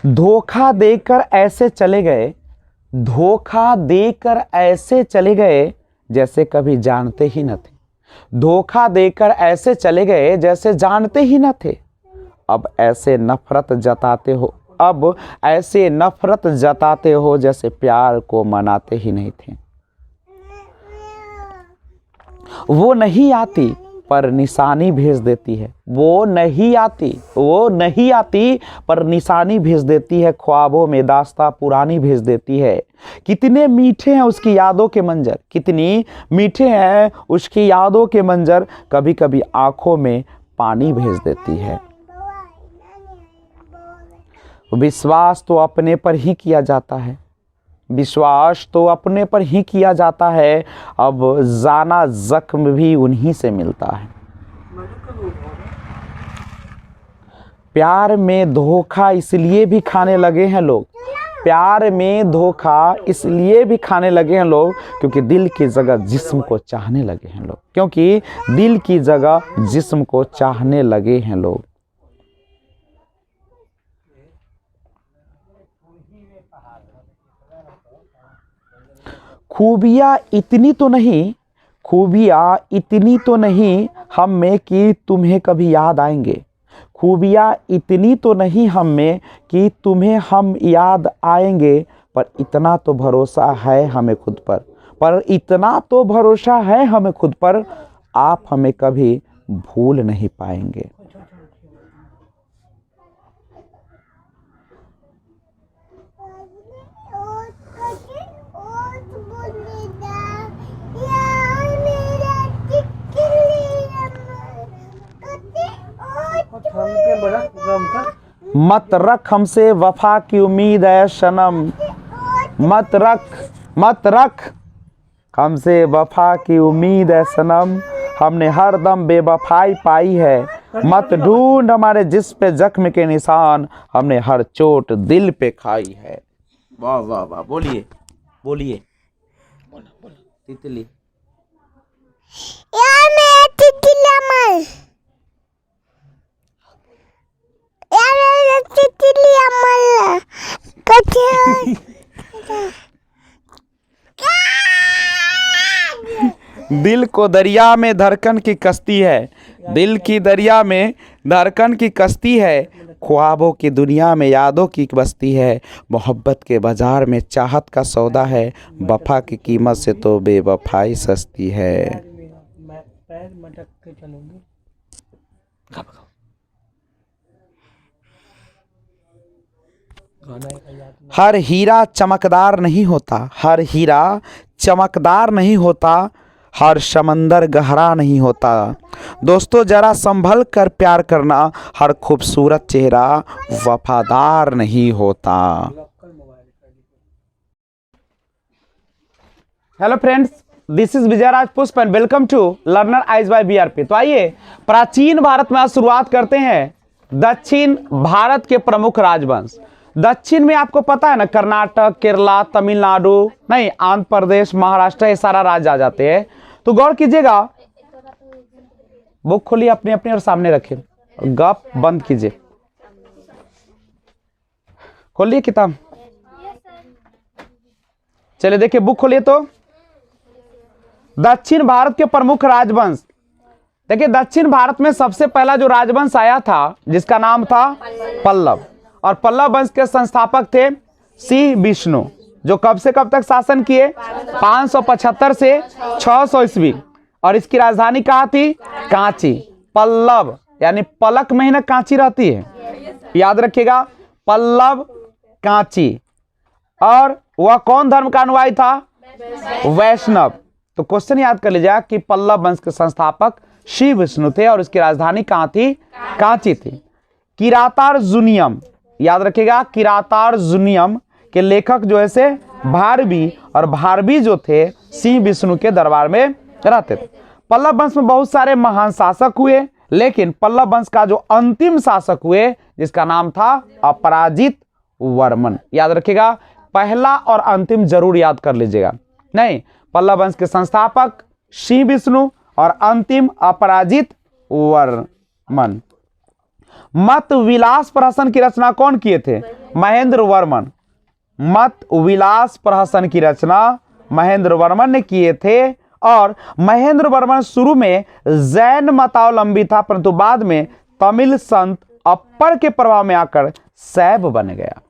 धोखा देकर ऐसे चले गए, धोखा देकर ऐसे चले गए जैसे कभी जानते ही न थे। धोखा देकर ऐसे चले गए जैसे जानते ही न थे। अब ऐसे नफरत जताते हो, अब ऐसे नफरत जताते हो जैसे प्यार को मनाते ही नहीं थे। वो नहीं आती पर निशानी भेज देती है, वो नहीं आती, वो नहीं आती पर निशानी भेज देती है। ख्वाबों में दास्तां पुरानी भेज देती है। कितने मीठे हैं उसकी यादों के मंजर, कितनी मीठे हैं उसकी यादों के मंजर, कभी कभी आंखों में पानी भेज देती है। विश्वास तो अपने पर ही किया जाता है, विश्वास तो अपने पर ही किया जाता है। अब जाना जख्म भी उन्हीं से मिलता है। प्यार में धोखा इसलिए भी खाने लगे हैं लोग, प्यार में धोखा इसलिए भी खाने लगे हैं लोग क्योंकि दिल की जगह जिस्म को चाहने लगे हैं लोग, क्योंकि दिल की जगह जिस्म को चाहने लगे हैं लोग। खूबियाँ इतनी तो नहीं, खूबियाँ इतनी तो नहीं हम में कि तुम्हें कभी याद आएंगे। खूबियाँ इतनी तो नहीं हम में कि तुम्हें हम याद आएंगे। पर इतना तो भरोसा है हमें खुद पर इतना तो भरोसा है हमें खुद पर, आप हमें कभी भूल नहीं पाएंगे। मत रख हमसे वफा की उम्मीद है सनम, मत रख हमसे वफा की उम्मीद है सनम। हमने हर दम बेवफाई पाई है। मत ढूंढ हमारे जिस्म पे जख्म के निशान, हमने हर चोट दिल पे खाई है। वाह वाह वाह, बोलिए बोलिए, बोलो तितली। यार मेरा तितली अमर, यार मेरा तितली अमर कच्चे। दिल को दरिया में धड़कन की कश्ती है, दिल की दरिया में धड़कन की कश्ती है। ख्वाबों की दुनिया में यादों की बस्ती है। मोहब्बत के बाजार में चाहत का सौदा है। वफा की कीमत से तो बेवफाई सस्ती है। पैर मटक के चलूंगी। हर हीरा चमकदार नहीं होता, हर हीरा चमकदार नहीं होता, हर समंदर गहरा नहीं होता। दोस्तों जरा संभल कर प्यार करना, हर खूबसूरत चेहरा वफादार नहीं होता। Hello friends, this is Vijayraj Pushp and welcome to learner eyes by BRP. तो आइए प्राचीन भारत में आज शुरुआत करते हैं दक्षिण भारत के प्रमुख राजवंश। दक्षिण में आपको पता है ना, कर्नाटक, केरला, तमिलनाडु, नहीं आंध्र प्रदेश, महाराष्ट्र, ये सारा राज्य आ जाते हैं। तो गौर कीजिएगा, बुक खोलिए अपने अपने और सामने रखिए, गप बंद कीजिए, खोलिए किताब, चलिए देखिए बुक खोलिए। तो दक्षिण भारत के प्रमुख राजवंश, देखिए दक्षिण भारत में सबसे पहला जो राजवंश आया था जिसका नाम था पल्लव, और पल्लव वंश के संस्थापक थे श्री विष्णु, जो कब से कब तक शासन किए, 575 से 600 ईस्वी। और इसकी राजधानी कहाँ थी, कांची। पल्लव यानी पलक में ही ना कांची रहती है, याद रखिएगा, पल्लव कांची। और वह कौन धर्म का अनुयायी था, वैष्णव। तो क्वेश्चन याद कर लीजिए कि पल्लव वंश के संस्थापक श्री विष्णु थे और इसकी राजधानी कहाँ थी, कांची थी। किरातार्जुनियम, याद रखिएगा, किरातार्जुनियम के लेखक जो है से भारवी, और भारवी जो थे श्री विष्णु के दरबार में रहते थे। पल्लव वंश में बहुत सारे महान शासक हुए, लेकिन पल्लव वंश का जो अंतिम शासक हुए जिसका नाम था अपराजित वर्मन, याद रखिएगा, पहला और अंतिम जरूर याद कर लीजिएगा। नहीं, पल्लव वंश के संस्थापक श्री विष्णु और अंतिम अपराजित वर्मन। मत विलास प्रहसन की रचना कौन किए थे? महेंद्र वर्मन। मत विलास प्रहसन की रचना महेंद्र वर्मन ने किए थे। और महेंद्र वर्मन शुरू में जैन मतावलंबी था, परंतु बाद में तमिल संत अप्पर के प्रभाव में आकर शैव बन गया।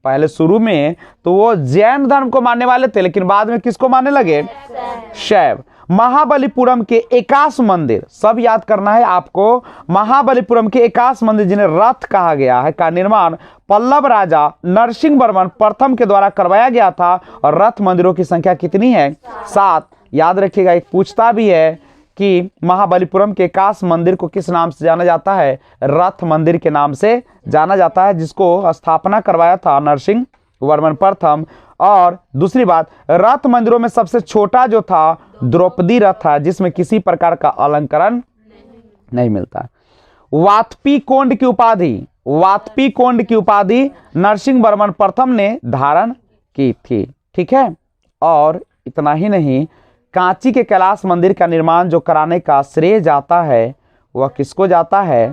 पहले शुरू में तो वो जैन धर्म को मानने वाले थे, लेकिन बाद में किसको मानने लगे? शैव। महाबलीपुरम के एकाश मंदिर, सब याद करना है आपको, महाबलीपुरम के एकाश मंदिर जिन्हें रथ कहा गया है का निर्माण पल्लव राजा नरसिंह वर्मन प्रथम के द्वारा करवाया गया था। और रथ मंदिरों की संख्या कितनी है? 7। याद रखिएगा, एक पूछता भी है कि महाबलीपुरम के एकाश मंदिर को किस नाम से जाना जाता है? रथ मंदिर के नाम से जाना जाता है, जिसको स्थापना करवाया था नरसिंह वर्मन प्रथम। और दूसरी बात, रथ मंदिरों में सबसे छोटा जो था द्रौपदी रथ था, जिसमें किसी प्रकार का अलंकरण नहीं मिलता। वात्पी कोंड की उपाधि, वात्पी कोंड की उपाधि नरसिंह वर्मन प्रथम ने धारण की थी। ठीक है, और इतना ही नहीं, कांची के कैलाश मंदिर का निर्माण जो कराने का श्रेय जाता है वह किसको जाता है?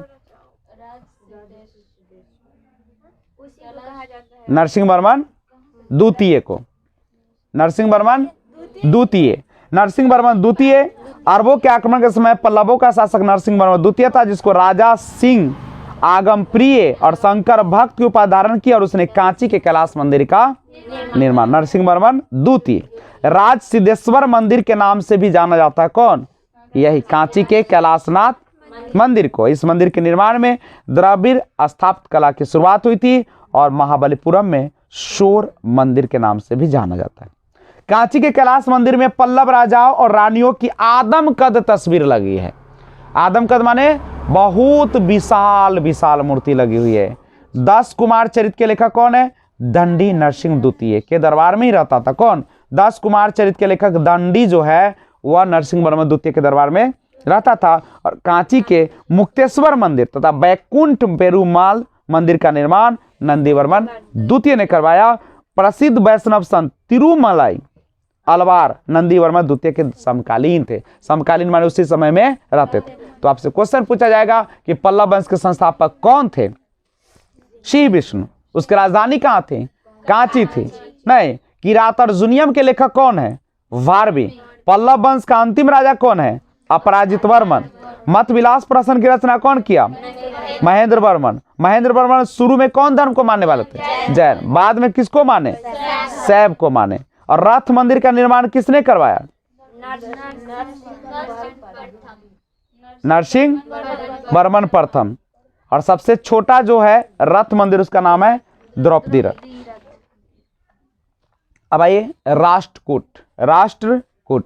नरसिंह वर्मन द्वितीय को। नरसिंह वर्मन द्वितीय, नरसिंह वर्मन द्वितीय। अरबों के आक्रमण के समय पल्लवों का शासक नरसिंह वर्मन द्वितीय था, जिसको राजा सिंह आगम प्रिय और शंकर भक्त की उपाधि धारण की, और उसने कांची के कैलाश मंदिर का निर्माण। नरसिंह वर्मन द्वितीय। राज सिद्धेश्वर मंदिर के नाम से भी जाना जाता है कौन? यही कांची के कैलाशनाथ मंदिर को। इस मंदिर के निर्माण में द्रविड़ स्थापत्य कला की शुरुआत हुई थी, और महाबलीपुरम में शोर मंदिर के नाम से भी जाना जाता है। कांची के कैलाश मंदिर में पल्लव राजाओं और रानियों की आदमकद तस्वीर लगी है। आदमकद माने बहुत विशाल विशाल मूर्ति लगी हुई है। 10 कुमार चरित्र के लेखक कौन है? दंडी नरसिंह द्वितीय के दरबार में ही रहता था। कौन? 10 कुमार चरित्र के लेखक दंडी जो है वह नरसिंह वर्मन द्वितीय के दरबार में रहता था। और कांची के मुक्तेश्वर मंदिर तथा बैकुंठ पेरुमाल मंदिर का निर्माण नंदी वर्मन द्वितीय ने करवाया। प्रसिद्ध वैष्णव संत तिरुमलाई अलवार नंदी वर्मन द्वितीय के समकालीन थे। समकालीन माने उसी समय में रहते थे। तो आपसे क्वेश्चन पूछा जाएगा कि पल्लव वंश के संस्थापक कौन थे? श्री विष्णु। उसकी राजधानी कहाँ थी? कांची थी। नहीं, किरात अर्जुनियम के लेखक कौन है? वारवी। पल्लव वंश का अंतिम राजा कौन है? अपराजित वर्मन। मत विलास प्रहसन की रचना कौन किया? महेंद्र वर्मन। महेंद्र वर्मन शुरू में कौन धर्म को मानने वाले थे? जैन। बाद में किसको माने? शैव को माने। और रथ मंदिर का निर्माण किसने करवाया? नरसिंह वर्मन प्रथम। और सबसे छोटा जो है रथ मंदिर, उसका नाम है द्रौपदी रथ। अब आइए राष्ट्रकूट। राष्ट्रकूट,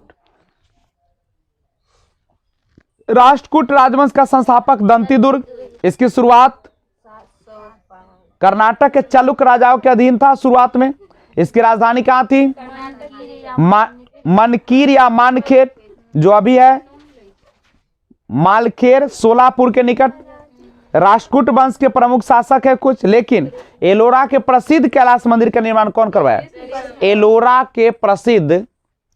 राष्ट्रकूट राजवंश का संस्थापक दंतीदुर्ग। इसकी शुरुआत कर्नाटक के चालुक्य राजाओं के अधीन था शुरुआत में। इसकी राजधानी कहाँ थी? मनकीर या मानखेर, जो अभी है मालखेर, सोलापुर के निकट। राष्ट्रकूट वंश के प्रमुख शासक है कुछ, लेकिन एलोरा के प्रसिद्ध कैलाश मंदिर का निर्माण कौन करवाया? एलोरा के प्रसिद्ध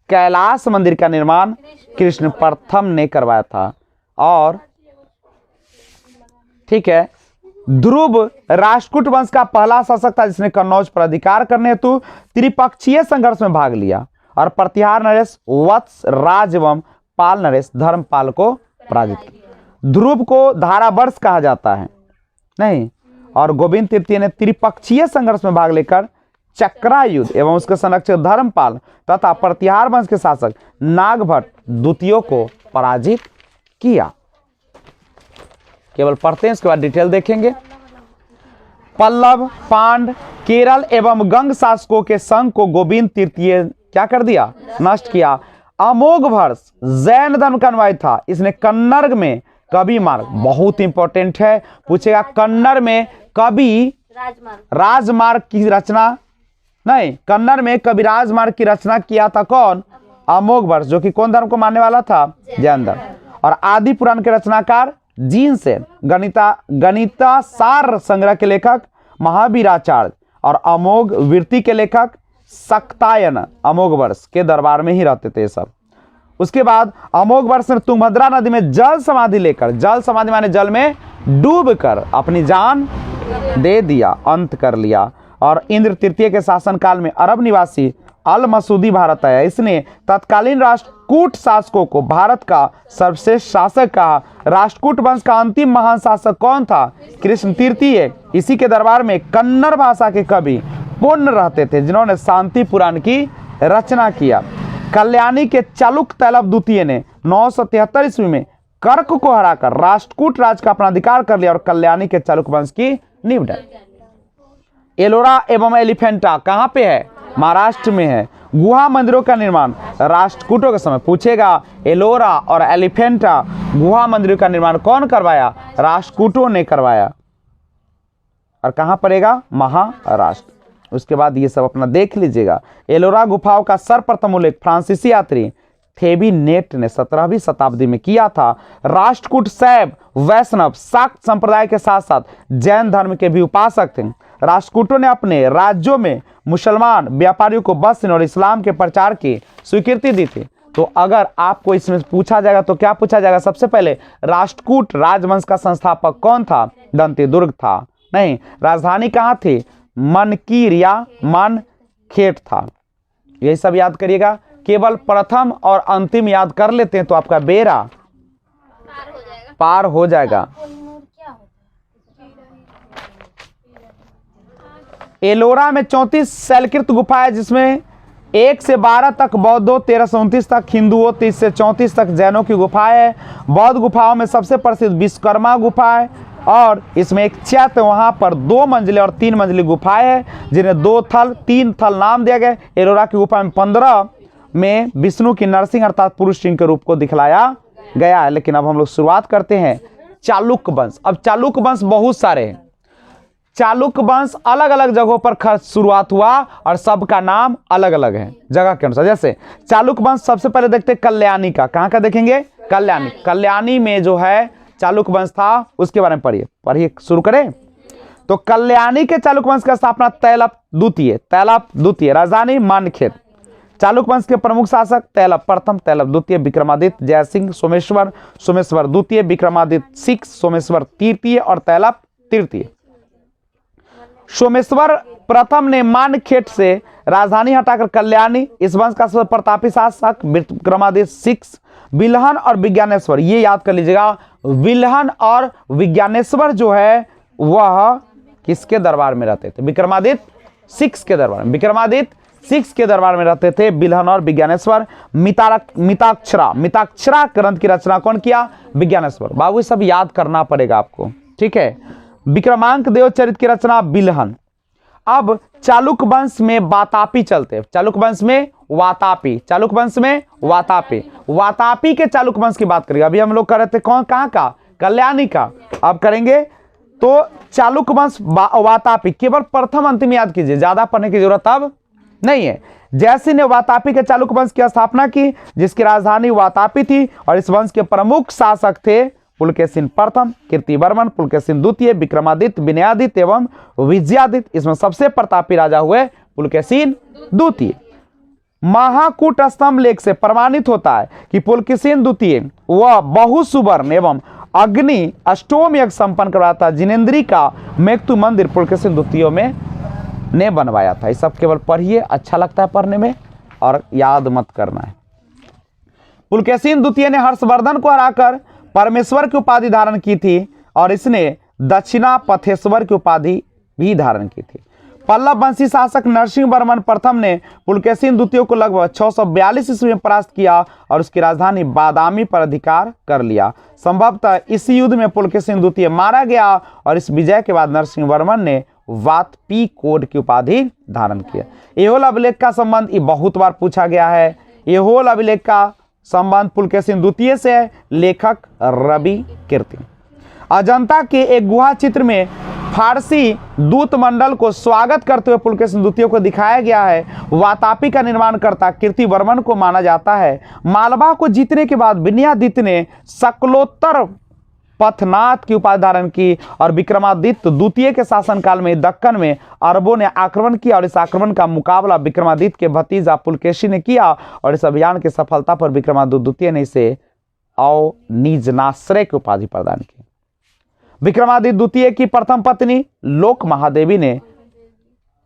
कैलाश मंदिर का निर्माण कृष्ण प्रथम ने करवाया था। और ठीक है, ध्रुव राष्ट्रकूट वंश का पहला शासक था, जिसने कन्नौज पर अधिकार करने हेतु त्रिपक्षीय संघर्ष में भाग लिया और प्रतिहार नरेश, वत्स राज एवं पाल नरेश धर्मपाल को पराजित किया। ध्रुव को धारावर्ष कहा जाता है नहीं, और गोविंद तृतीय ने त्रिपक्षीय संघर्ष में भाग लेकर चक्रायुध एवं उसके संरक्षक धर्मपाल तथा प्रतिहार वंश के शासक नागभट्ट द्वितीय को पराजित किया। केवल पढ़ते हैं, इसके बाद डिटेल देखेंगे। पल्लव, पांड, केरल एवं गंग शासकों के संघ को गोविंद तृतीय क्या कर दिया? नष्ट किया। अमोघ वर्ष जैन धर्म का अनुयायी था। इसने कन्नड़ में कवि मार्ग, बहुत इंपॉर्टेंट है, पूछेगा कन्नड़ में कवि राजमार्ग की रचना नहीं, कन्नड़ में कवि राजमार्ग की रचना किया था कौन? अमोघ वर्ष, जो कि कौन धर्म को मानने वाला था? जैन धर्म। और आदि पुराण के रचनाकार जीनसेन, गणिता सार संग्रह के लेखक महावीराचार्य और अमोघ वृत्ति के लेखक सक्तायन अमोघ वर्ष के दरबार में ही रहते थे सब। उसके बाद अमोघ वर्ष ने तुंगभद्रा नदी में जल समाधि लेकर, जल समाधि माने जल में डूबकर अपनी जान दे दिया, अंत कर लिया। और इंद्र तृतीय के शासनकाल में अरब निवासी अल मसूदी भारत आया। इसने तत्कालीन राष्ट्रकूट शासकों को भारत का सर्वश्रेष्ठ शासक कहा। राष्ट्रकूट वंश का अंतिम महान शासक कौन था? कृष्ण तृतीय। इसी के दरबार में कन्नड़ भाषा के कवि पुण्य रहते थे, जिन्होंने शांति पुराण की रचना किया। कल्याणी के चालुक्य तैलप द्वितीय ने 973 ईस्वी में कर्क को हराकर राष्ट्रकूट राज का अपना अधिकार कर लिया और कल्याणी के चालुक्य वंश की नींव डाली। एलोरा एवं एलिफेंटा कहाँ पे है? महाराष्ट्र में है। गुहा मंदिरों का निर्माण राष्ट्रकूटों के समय पूछेगा। एलोरा और एलिफेंटा गुहा मंदिरों का निर्माण कौन करवाया? राष्ट्रकूटों ने करवाया। और कहाँ पड़ेगा? महाराष्ट्र। उसके बाद ये सब अपना देख लीजिएगा। एलोरा गुफाओं का सर्वप्रथम उल्लेख फ्रांसीसी यात्री थेबिनेट ने 17वीं शताब्दी में किया था। राष्ट्रकूट शैव, वैष्णव, शाक्त संप्रदाय के साथ साथ जैन धर्म के भी उपासक थे। राष्ट्रकूटों ने अपने राज्यों में मुसलमान व्यापारियों को बसने और इस्लाम के प्रचार की स्वीकृति दी थी। तो अगर आपको इसमें पूछा जाएगा तो क्या पूछा जाएगा? सबसे पहले राष्ट्रकूट राजवंश का संस्थापक कौन था? दंतेदुर्ग था। नहीं, राजधानी कहाँ थी? मनकीर या मनखेट था। यही सब याद करिएगा। केवल प्रथम और अंतिम याद कर लेते हैं तो आपका बेड़ा पार हो जाएगा। एलोरा में 34 शैलकृत गुफाएं, जिसमें 1 से 12 तक बौद्धों, 13 से 29 तक हिंदुओं, 30 से 34 तक जैनों की गुफाएं है। बौद्ध गुफाओं में सबसे प्रसिद्ध विश्वकर्मा गुफा है और इसमें एक चैत्य, वहां पर 2 मंजिले और 3 मंजिली गुफाएं हैं, जिन्हें 2 थल 3 थल नाम दिया गया। एलोरा की गुफा में 15 में विष्णु की नरसिंह अर्थात पुरुष सिंह के रूप को दिखलाया गया है। लेकिन अब हम लोग शुरुआत करते हैं चालुक्य वंश। अब चालुक्य वंश बहुत सारे हैं। चालुक्य वंश अलग अलग जगहों पर शुरुआत हुआ और सबका नाम अलग अलग है जगह के अनुसार। जैसे चालुक्य वंश सबसे पहले देखते हैं कल्याणी का। कहाँ का देखेंगे? कल्याणी। कल्याणी में जो है चालुक्य वंश था, उसके बारे में पढ़िए शुरू करें। तो कल्याणी के चालुक्य वंश का स्थापना तैलप द्वितीय, राजधानी मानखेत। चालुक्य वंश के प्रमुख शासक तैलप प्रथम, तैलप द्वितीय, विक्रमादित्य, जयसिंह, सोमेश्वर द्वितीय, विक्रमादित्य सिक्स, सोमेश्वर तृतीय और तैलप तृतीय। सोमेश्वर प्रथम ने मानखेट से राजधानी हटाकर कल्याणी, इस वंश का सबसे प्रतापी शासक विक्रमादित्य सिक्स। बिल्हन और विज्ञानेश्वर, ये याद कर लीजिएगा। बिल्हन और विज्ञानेश्वर जो है वह किसके दरबार में रहते थे? विक्रमादित्य सिक्स के दरबार में। विक्रमादित्य सिक्स के दरबार में रहते थे बिल्हन और विज्ञानेश्वर। मिताक्षरा ग्रंथ की रचना कौन किया? विज्ञानेश्वर। बाबू सब याद करना पड़ेगा आपको, ठीक है। विक्रमांक देव चरित की रचना बिल्हन। अब चालुक्य वंश में वातापी चलते हैं। चालुक्य वंश में वातापी, चालुक्य वंश में वातापी। वातापी के चालुक्य वंश की बात करेंगे। अभी हम लोग कर रहे थे कहाँ का? कल्याणी का। अब करेंगे तो चालुक्य वंश वातापी। केवल प्रथम अंतिम याद कीजिए, ज्यादा पढ़ने की जरूरत अब नहीं है। जयसिंह ने वातापी के चालुक्य वंश की स्थापना की, जिसकी राजधानी वातापी थी और इस वंश के प्रमुख शासक थे पुलकेशिन प्रथम, कीर्तिवर्मन, पुलकेशिन द्वितीय, विक्रमादित्य, विनयादित्य एवं विजयादित्य। इसमें सबसे प्रतापी राजा हुए पुलकेशिन द्वितीय। महाकूट स्तंभ लेख से प्रमाणित होता है कि पुलकेशिन द्वितीय वह बहुसुवर्ण एवं अग्नि अष्टोम यज्ञ संपन्न करवाया था। जिनेन्द्री का मेघतु मंदिर पुलकेशिन द्वितीय में ने बनवाया था। ये सब केवल पढ़िए, अच्छा लगता है पढ़ने में और याद मत करना है। पुलकेशिन द्वितीय ने हर्षवर्धन को हराकर परमेश्वर की उपाधि धारण की थी और इसने दक्षिणा पथेश्वर की उपाधि भी धारण की थी। पल्लव वंशी शासक नरसिंह वर्मन प्रथम ने पुलकेशिन द्वितीय को लगभग 642 ईस्वी में परास्त किया और उसकी राजधानी बादामी पर अधिकार कर लिया। संभवतः इस युद्ध में पुलकेशिन द्वितीय मारा गया और इस विजय के बाद नरसिंह वर्मन ने वातपी कोड की उपाधि धारण किया। एहोल अभिलेख का संबंध ये बहुत बार पूछा गया है। एहोल अभिलेख का संबंध पुलकेशिन द्वितीय से है। लेखक रवि कीर्ति। अजंता के एक गुहा चित्र में फारसी दूत मंडल को स्वागत करते हुए पुलकेशिन द्वितीय को दिखाया गया है। वातापी का निर्माण करता कीर्तिवर्मन को माना जाता है। मालवा को जीतने के बाद विनयादित्य ने सकलोत्तर पथनाथ की उपाधि धारण की और विक्रमादित्य द्वितीय के शासनकाल में दक्कन में अरबों ने आक्रमण किया और इस आक्रमण का मुकाबला विक्रमादित्य के भतीजा पुलकेशी ने किया और इस अभियान की सफलता पर विक्रमादित्य द्वितीय ने इसे अवनिजनाश्रय की उपाधि प्रदान की। विक्रमादित्य द्वितीय की प्रथम पत्नी लोक महादेवी ने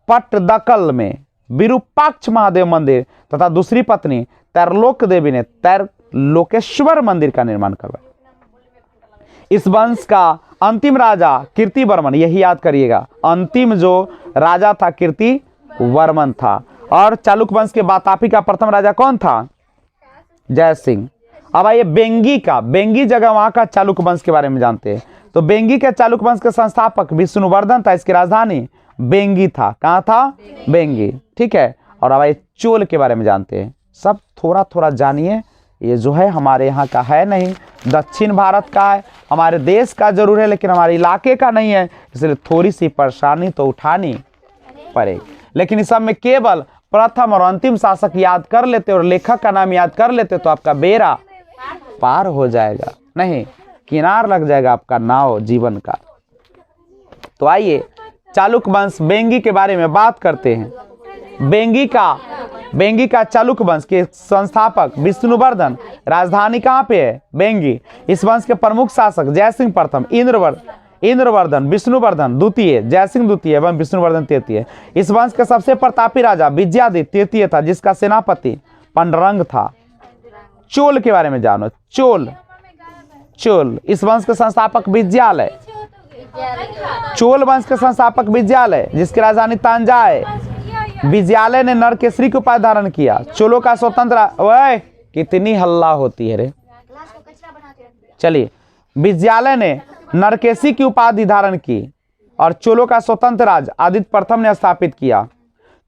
पट्टदकल में विरूपाक्ष महादेव मंदिर तथा दूसरी पत्नी त्रैलोक देवी ने त्रैलोकेश्वर मंदिर का निर्माण करवाया। इस वंश का अंतिम राजा कीर्तिवर्मन, यही याद करिएगा, अंतिम जो राजा था कीर्तिवर्मन था। और चालुक्य वंश के वातापी का प्रथम राजा कौन था? जय सिंह। अब आइए बेंगी का, बेंगी जगह वहां का चालुक्य वंश के बारे में जानते हैं। तो बेंगी के चालुक्य वंश के संस्थापक विष्णुवर्धन था, इसकी राजधानी बेंगी था। कहाँ था? बेंगी, ठीक है। और अब आइए चोल के बारे में जानते हैं। सब थोड़ा थोड़ा जानिए, ये जो है हमारे यहाँ का है नहीं, दक्षिण भारत का है, हमारे देश का जरूर है लेकिन हमारे इलाके का नहीं है, इसलिए थोड़ी सी परेशानी तो उठानी पड़ेगी। लेकिन इस सब में केवल प्रथम और अंतिम शासक याद कर लेते और लेखक का नाम याद कर लेते तो आपका बेड़ा पार हो जाएगा, नहीं किनार लग जाएगा आपका नाव जीवन का। तो आइए चालुक्य वंश बेंगी के बारे में बात करते हैं। बेंगी का चालुक्य वंश के संस्थापक विष्णुवर्धन, राजधानी कहाँ पे है? बेंगी। इस वंश के प्रमुख शासक जयसिंह प्रथम, इंद्रवर्धन, विष्णुवर्धन द्वितीय, जयसिंह द्वितीय एवं विष्णुवर्धन तृतीय। इस वंश के सबसे प्रतापी राजा विजयादित्य तृतीय था, जिसका सेनापति पंडरंग था। चोल के बारे में जानो। चोल इस वंश के संस्थापक विजयालय, चोल वंश के संस्थापक विजयालय जिसकी राजधानी तांजा है। विजयालय ने नरकेसरी की उपाधि धारण किया। चोलों का स्वतंत्र, ओए कितनी हल्ला होती है रे। चलिए, विजयालय ने नरकेसी की उपाधि धारण की और चोलों का स्वतंत्र राज आदित्य प्रथम ने स्थापित किया।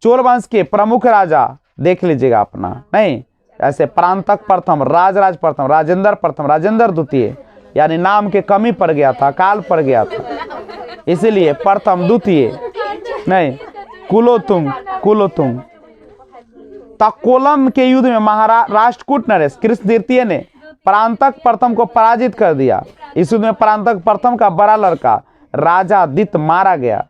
चोल वंश के प्रमुख राजा देख लीजिएगा अपना, नहीं ऐसे प्रांतक प्रथम, राजराज प्रथम, राजेंद्र प्रथम, राजेंद्र द्वितीय, यानी नाम के कमी पड़ गया था, काल पड़ गया था, इसीलिए प्रथम द्वितीय नहीं, कुलोतुंग। तकोलम के युद्ध में राष्ट्रकूट नरेश कृष्ण द्वितीय ने प्रांतक प्रथम को पराजित कर दिया। इस युद्ध में प्रांतक प्रथम का बड़ा लड़का राजा दित्य मारा गया।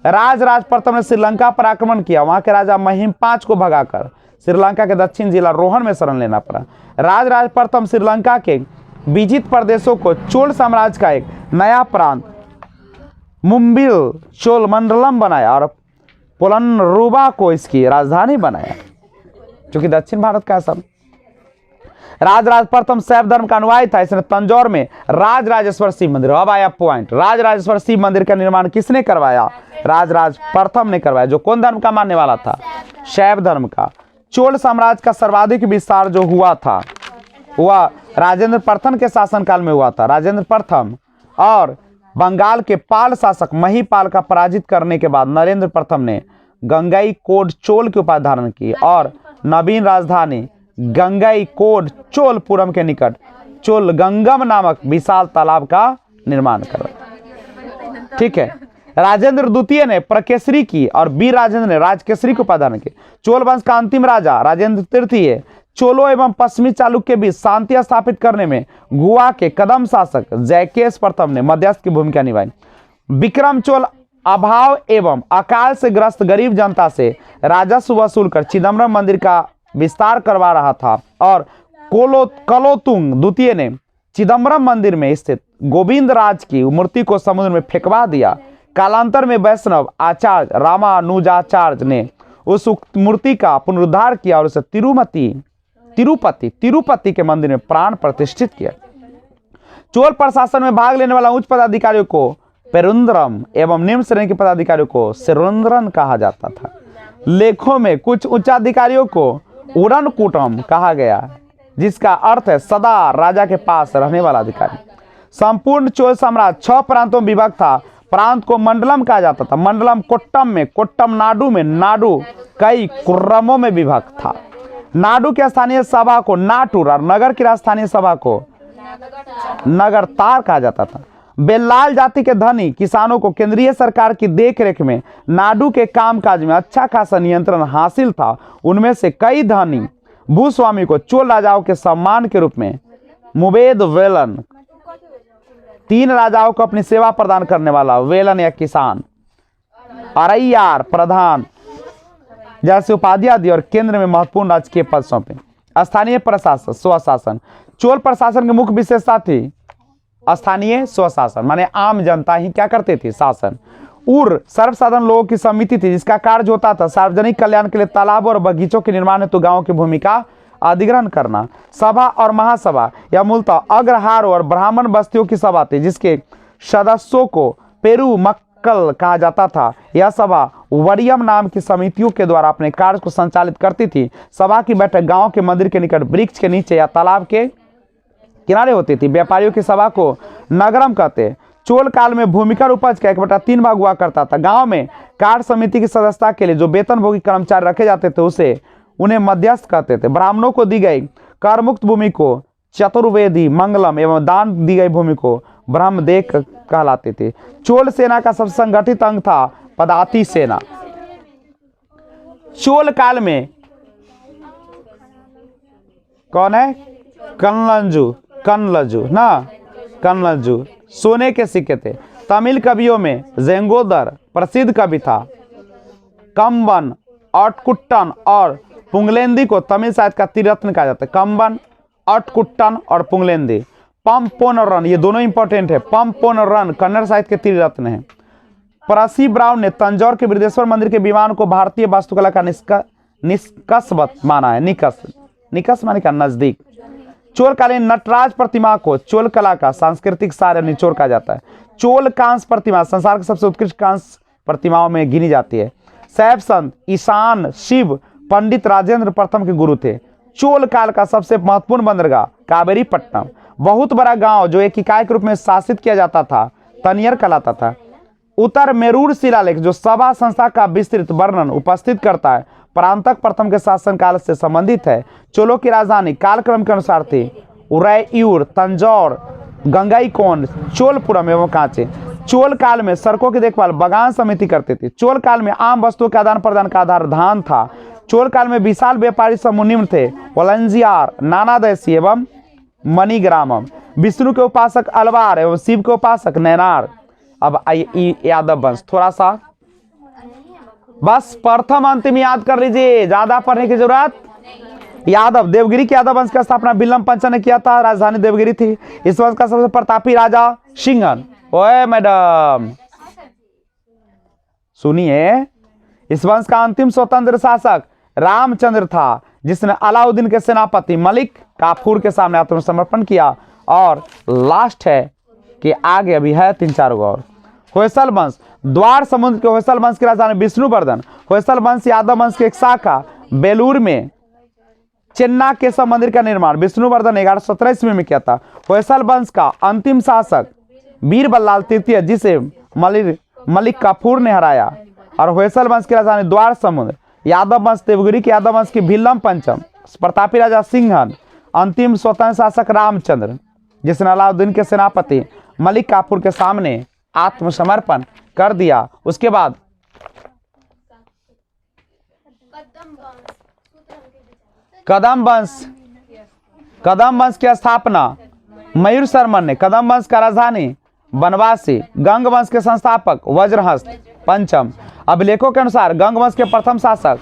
राजराज प्रथम ने श्रीलंका पर आक्रमण किया। वहां के राजा महिम पांच को भगाकर श्रीलंका के दक्षिण जिला रोहन में शरण लेना पड़ा। राजराज प्रथम श्रीलंका के विजित प्रदेशों को चोल साम्राज्य का एक नया प्रांत मुंबिल चोल मंडलम बनाया और पोलनरुबा को इसकी राजधानी बनाया, क्योंकि दक्षिण भारत का सब। राजराज प्रथम शैव धर्म का अनुयायी था। इसने तंजौर में राजराजेश्वर शिव मंदिर, अब आया पॉइंट, राजराजेश्वर शिव मंदिर का निर्माण किसने करवाया? राजराज प्रथम ने करवाया, जो कौन धर्म का मानने वाला था? शैव धर्म का। चोल साम्राज्य का सर्वाधिक विस्तार जो हुआ था वह राजेंद्र प्रथम के शासनकाल में हुआ था। राजेंद्र प्रथम और बंगाल के पाल शासक महिपाल का पराजित करने के बाद नरेंद्र प्रथम ने गंगईकोंड चोल की उपाधि धारण की और नवीन राजधानी गंगईकोंड चोलपुरम के निकट चोलगंगम नामक विशाल तालाब का निर्माण करवाया। ठीक है। राजेंद्र द्वितीय ने प्रकेसरी की और वीर राजेंद्र ने राजकेसरी को उपाधि धारण की। चोल वंश का अंतिम राजा राजेंद्र तृतीय चोलों एवं पश्चिमी चालुक्य के बीच शांति स्थापित करने में गोवा के कदम शासक जयकेश प्रथम ने मध्यस्थ की भूमिका निभाई। विक्रम चोल अभाव एवं अकाल से ग्रस्त गरीब जनता से राजस्व वसूल कर चिदम्बरम मंदिर का विस्तार करवा रहा था और कलोतुंग द्वितीय ने चिदम्बरम मंदिर में स्थित गोविंद राज की मूर्ति को समुद्र में फेंकवा दिया। कालांतर में वैष्णव आचार्य रामानुजाचार्य ने उस मूर्ति का पुनरुद्धार किया और उसे तिरुपति के मंदिर में प्राण प्रतिष्ठित किया। चोल प्रशासन में भाग लेने वाला उच्च पदाधिकारियों को पेरुंद्रम एवं निम्न श्रेणी के पदाधिकारियों को सिरुंद्रन कहा जाता था। लेखों में कुछ उच्चाधिकारियों को उड़नकुटम कहा गया, जिसका अर्थ है सदा राजा के पास रहने वाला अधिकारी। संपूर्ण चोल साम्राज्य 6 प्रांतों में विभक्त था। प्रांत को मंडलम कहा जाता था। मंडलम कोट्टम नाडु में, नाडु कई कुर्रमों में विभक्त था। नाडु की स्थानीय सभा को नाटुर और नगर की राजधानी सभा को नगरतार कहा जाता था। बेल्लाल जाति के धनी किसानों को केंद्रीय सरकार की देखरेख में नाडु के कामकाज में अच्छा खासा नियंत्रण हासिल था। उनमें से कई धनी भूस्वामी को चोल राजाओं के सम्मान के रूप में मुबेद वेलन, 3 राजाओं को अपनी सेवा प्रदान करने वाला वेलन या किसान, अरैयार प्रधान जैसे उपाधियां दी और केंद्र में महत्वपूर्ण राजकीय पद सौंपे। स्थानीय प्रशासन स्वशासन। चोल प्रशासन की मुख्य विशेषता थी स्थानीय स्वशासन, माने आम जनता ही क्या करते थे, शासन। उर सर्वसाधारण लोगों की समिति थी जिसका कार्य होता था सार्वजनिक कल्याण के लिए तालाबों और बगीचों के निर्माण हेतु गाँव की भूमि का अधिग्रहण करना। सभा और महासभा या मूलतः अग्रहार और ब्राह्मण बस्तियों की सभा थी जिसके सदस्यों को पेरू मक्कल कहा जाता था। यह सभा वरियम नाम की समितियों के द्वारा अपने कार्य को संचालित करती थी। सभा की बैठक गांव के मंदिर के निकट वृक्ष के नीचे या तालाब के किनारे होती थी। व्यापारियों की सभा को नगरम कहते। चोल काल में भूमिकर उपज का 1/3 भाग हुआ करता था। गांव में कार्य समिति की सदस्यता के लिए जो वेतनभोगी कर्मचारी रखे जाते थे उसे उन्हें मध्यस्थ कहते थे। ब्राह्मणों को दी गई करमुक्त भूमि को चतुर्वेदी मंगलम एवं दान दी गई भूमि को ब्रह्मदेव कहलाते थे। चोल सेना का सबसे संगठित अंग था पदाती सेना। चोल काल में कौन है, कन्नलजू सोने के सिक्के थे। तमिल कवियों में जेंगोदर प्रसिद्ध कवि था। कम्बन, अटकुट्टन और पुंगलेंदी को तमिल साहित्य का त्रिरत्न कहा जाता है। कम्बन, अटकुट्टन और पुंगलेंदी। पंपोनरन, ये दोनों इंपॉर्टेंट है। पंपोनरन कन्नड़ साहित्य के त्रिरत्न है। परसी ब्राउन ने तंजौर के बृहदेश्वर मंदिर के विमान को भारतीय वास्तुकला का निष्कसवत माना है। निकस माने का नजदीक। चोलकालीन नटराज प्रतिमा को चोल कला का सांस्कृतिक सार निचोड़ कहा जाता है। चोल कांस्य प्रतिमा संसार की सबसे उत्कृष्ट कांस्य प्रतिमाओं में गिनी जाती है। शैव संत ईशान शिव पंडित राजेंद्र प्रथम के गुरु थे। चोल काल का सबसे महत्वपूर्ण बंदरगाह कावेरीपट्टनम। बहुत बड़ा गांव जो एक इकाई के रूप में शासित किया जाता था तनियर कहलाता था। उत्तर मेरूर शिलालेख जो सभा संस्था का विस्तृत वर्णन उपस्थित करता है परांतक प्रथम के शासन काल से संबंधित है। चोलों की राजधानी कालक्रम के अनुसार थी उरैयूर, तंजौर, गंगाईकोंड, चोलपुरम एवं कांचे। चोल काल में सड़कों की देखभाल बगान समिति करती थी। चोल काल में आम वस्तुओं के आदान प्रदान का आधार धान था। चोल काल में विशाल व्यापारी समूह निम्न थे वलंजियार, नानादेशी एवं मणिग्रामम। विष्णु के उपासक अलवार एवं शिव के उपासक नैनार। अब यादव वंश थोड़ा सा बस प्रथम अंतिम याद कर लीजिए, ज्यादा पढ़ने की जरूरत। यादव देवगिरी के यादव वंश का स्थापना बिल्लम पंचन ने किया था। राजधानी देवगिरी थी। इस वंश का सबसे प्रतापी राजा सिंघन। ओए मैडम सुनिए, इस वंश का अंतिम स्वतंत्र शासक रामचंद्र था जिसने अलाउद्दीन के सेनापति मलिक काफूर के सामने आत्मसमर्पण किया। और लास्ट है कि आगे अभी है 3-4 और। होयसल वंश द्वार समुद्र के होयसल वंश की राजधानी विष्णुवर्धन। होयसल वंश यादव वंश की एक शाखा बेलूर में चेन्ना केशव मंदिर का निर्माण विष्णुवर्धन 1117 ईस्वी में किया था। होयसल वंश का अंतिम शासक बीरबल तृतीय जिसे मलिक काफूर ने हराया। और होयसल वंश की राजधानी द्वार समुद्र। यादव वंश देवगिरी के यादव वंश की भिल्लम पंचम प्रतापी राजा सिंघन। अंतिम स्वतंत्र शासक रामचंद्र जिसने अलाउद्दीन के सेनापति मलिक काफूर के सामने आत्मसमर्पण कर दिया। उसके बाद कदम वंश की स्थापना मयूर शर्मन ने। कदम वंश का राजधानी बनवासी। गंग वंश के संस्थापक वज्रहस्त पंचम। अभिलेखों के अनुसार गंग वंश के प्रथम शासक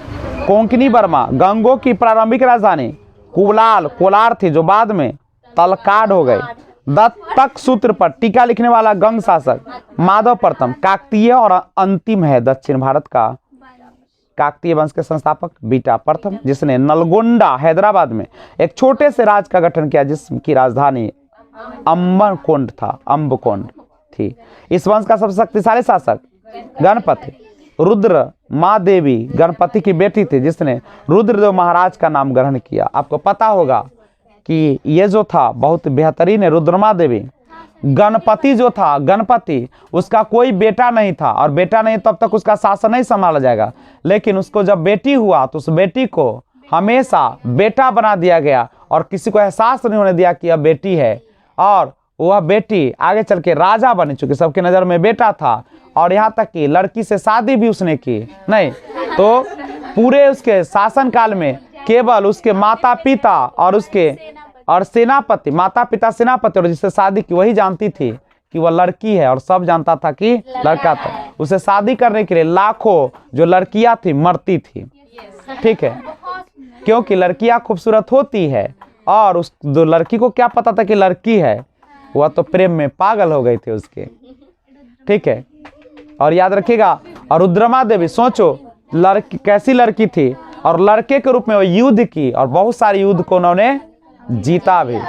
कोंकणी वर्मा। गंगों की प्रारंभिक राजधानी कोलार थी जो बाद में तलकाड हो गए। दत्तक सूत्र पर टीका लिखने वाला गंग शासक माधव प्रथम। काकतीय और अंतिम है दक्षिण भारत का काकतीय वंश के संस्थापक बीटा प्रथम जिसने नलगोंडा हैदराबाद में एक छोटे से राज का गठन किया जिसकी राजधानी अम्बकोंड थी। इस वंश का सबसे शक्तिशाली शासक गणपति। रुद्र माँ देवी गणपति की बेटी थी जिसने रुद्रदेव महाराज का नाम ग्रहण किया। आपको पता होगा कि ये जो था बहुत बेहतरीन है रुद्रमा देवी। गणपति जो था गणपति उसका कोई बेटा नहीं था और बेटा नहीं तब तक उसका शासन नहीं संभाला जाएगा। लेकिन उसको जब बेटी हुआ तो उस बेटी को हमेशा बेटा बना दिया गया और किसी को एहसास नहीं होने दिया कि यह बेटी है। और वह बेटी आगे चल के राजा बन चुकी, सबके नजर में बेटा था। और यहाँ तक कि लड़की से शादी भी उसने की नहीं तो पूरे उसके शासन काल में केवल उसके माता पिता और सेनापति माता पिता सेनापति और जिससे शादी की वही जानती थी कि वह लड़की है और सब जानता था कि लड़का था। उसे शादी करने के लिए लाखों जो लड़कियां थी मरती थी। ठीक है, क्योंकि लड़कियां खूबसूरत होती है और उस जो लड़की को क्या पता था कि लड़की है, वह तो प्रेम में पागल हो गए थे उसके, ठीक है। और याद रखिएगा, और रुद्रमा देवी सोचो लड़की कैसी लड़की थी, और लड़के के रूप में वो युद्ध की और बहुत सारे युद्ध को उन्होंने जीता भी,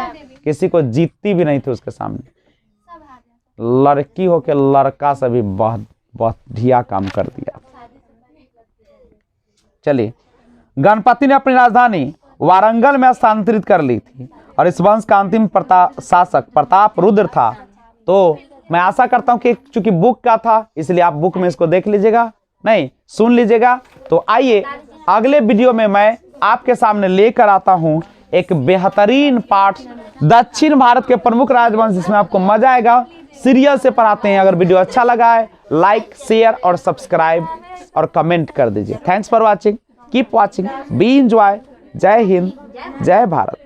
किसी को जीतती भी नहीं थी उसके सामने। लड़की होके लड़का से भी बहुत बढ़िया काम कर दिया। चलिए, गणपति ने अपनी राजधानी वारंगल में स्थानांतरित कर ली थी और इस वंश का अंतिम शासक प्रताप रुद्र था। तो मैं आशा करता हूं कि चूंकि बुक का था इसलिए आप बुक में इसको देख लीजिएगा, नहीं सुन लीजिएगा। तो आइए अगले वीडियो में मैं आपके सामने लेकर आता हूं एक बेहतरीन पाठ, दक्षिण भारत के प्रमुख राजवंश, जिसमें आपको मजा आएगा। सीरियल से पढ़ाते हैं। अगर वीडियो अच्छा लगा है लाइक शेयर और सब्सक्राइब और कमेंट कर दीजिए। Thanks for watching, keep watching, B enjoy. जय हिंद, जय भारत।